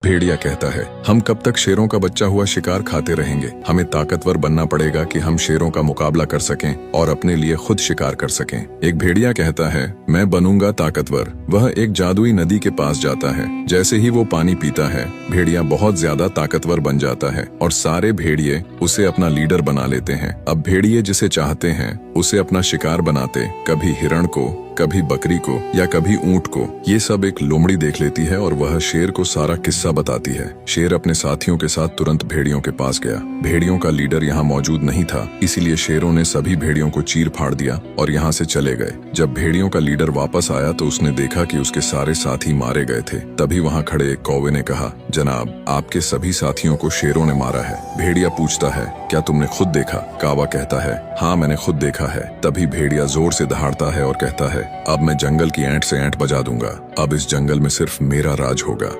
भेड़िया कहता है, हम कब तक शेरों का बच्चा हुआ शिकार खाते रहेंगे। हमें ताकतवर बनना पड़ेगा कि हम शेरों का मुकाबला कर सकें और अपने लिए खुद शिकार कर सकें। एक भेड़िया कहता है, मैं बनूंगा ताकतवर। वह एक जादुई नदी के पास जाता है। जैसे ही वो पानी पीता है, भेड़िया बहुत ज्यादा ताकतवर बन जाता है और सारे भेड़िए उसे अपना लीडर बना लेते हैं। अब भेड़िए जिसे चाहते हैं उसे अपना शिकार बनाते, कभी हिरण को, कभी बकरी को या कभी ऊंट को। ये सब एक लोमड़ी देख लेती है और वह शेर को सारा किस्सा बताती है। शेर अपने साथियों के साथ तुरंत भेड़ियों के पास गया। भेड़ियों का लीडर यहाँ मौजूद नहीं था, इसीलिए शेरों ने सभी भेड़ियों को चीर फाड़ दिया और यहाँ से चले गए। जब भेड़ियों का लीडर वापस आया तो उसने देखा कि उसके सारे साथी मारे गए थे। तभी वहाँ खड़े एक कौवे ने कहा, जनाब, आपके सभी साथियों को शेरों ने मारा है। भेड़िया पूछता है, क्या तुमने खुद देखा? कौवा कहता है, हाँ, मैंने खुद देखा है। तभी भेड़िया जोर से दहाड़ता है और कहता है, अब मैं जंगल की ऐंठ से ऐंठ बजा दूंगा। अब इस जंगल में सिर्फ मेरा राज होगा।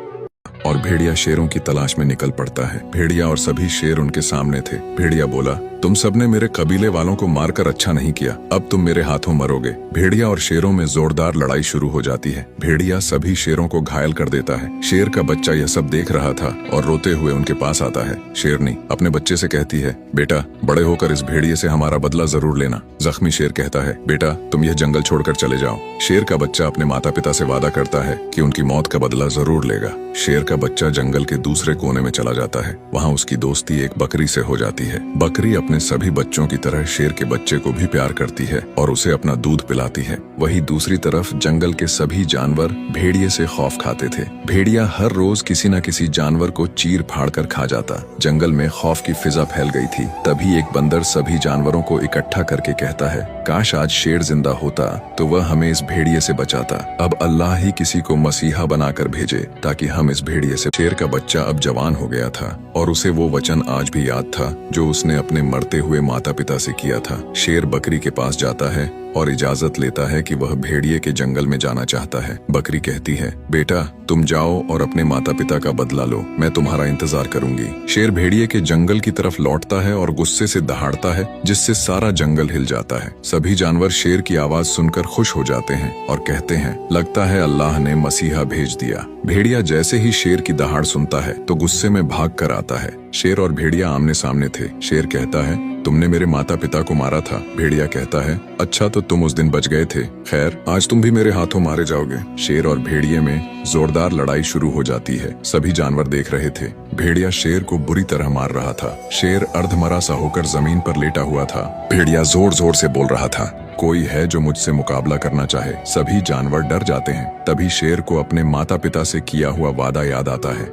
और भेड़िया शेरों की तलाश में निकल पड़ता है। भेड़िया और सभी शेर उनके सामने थे। भेड़िया बोला, तुम सबने मेरे कबीले वालों को मारकर अच्छा नहीं किया, अब तुम मेरे हाथों मरोगे। भेड़िया और शेरों में जोरदार लड़ाई शुरू हो जाती है। भेड़िया सभी शेरों को घायल कर देता है। शेर का बच्चा यह सब देख रहा था और रोते हुए उनके पास आता है। शेरनी अपने बच्चे से कहती है, बेटा, बड़े होकर इस भेड़िए से हमारा बदला जरूर लेना। जख्मी शेर कहता है, बेटा, तुम यह जंगल छोड़कर चले जाओ। शेर का बच्चा अपने माता पिता से वादा करता है कि उनकी मौत का बदला जरूर लेगा। शेर का बच्चा जंगल के दूसरे कोने में चला जाता है। वहाँ उसकी दोस्ती एक बकरी से हो जाती है। बकरी अपने सभी बच्चों की तरह शेर के बच्चे को भी प्यार करती है और उसे अपना दूध पिलाती है। वहीं दूसरी तरफ जंगल के सभी जानवर भेड़िए से खौफ खाते थे। भेड़िया हर रोज किसी न किसी जानवर को चीर फाड़ कर खा जाता। जंगल में खौफ की फिजा फैल गई थी। तभी एक बंदर सभी जानवरों को इकट्ठा करके कहता है, काश आज शेर जिंदा होता तो वह हमें इस भेड़िए से बचाता। अब अल्लाह ही किसी को मसीहा बनाकर भेजे ताकि हम इस भेड़िए से। शेर का बच्चा अब जवान हो गया था और उसे वो वचन आज भी याद था जो उसने अपने मरते हुए माता पिता से किया था। शेर बकरी के पास जाता है और इजाजत लेता है कि वह भेड़िए के जंगल में जाना चाहता है। बकरी कहती है, बेटा, तुम जाओ और अपने माता पिता का बदला लो, मैं तुम्हारा इंतजार करूंगी। शेर भेड़िए के जंगल की तरफ लौटता है और गुस्से से दहाड़ता है, जिससे सारा जंगल हिल जाता है। सभी जानवर शेर की आवाज सुनकर खुश हो जाते हैं और कहते हैं, लगता है अल्लाह ने मसीहा भेज दिया। भेड़िया जैसे ही शेर की दहाड़ सुनता है तो गुस्से में भाग कर आता है। शेर और भेड़िया आमने सामने थे। शेर कहता है, तुमने मेरे माता पिता को मारा था। भेड़िया कहता है, अच्छा तो तुम उस दिन बच गए थे, खैर आज तुम भी मेरे हाथों मारे जाओगे। शेर और भेड़िए में जोरदार लड़ाई शुरू हो जाती है। सभी जानवर देख रहे थे। भेड़िया शेर को बुरी तरह मार रहा था। शेर अर्धमरा सा होकर जमीन पर लेटा हुआ था। भेड़िया जोर जोर से बोल रहा था, कोई है जो मुझसे मुकाबला करना चाहे। सभी जानवर डर जाते हैं। तभी शेर को अपने माता पिता से किया हुआ वादा याद आता है।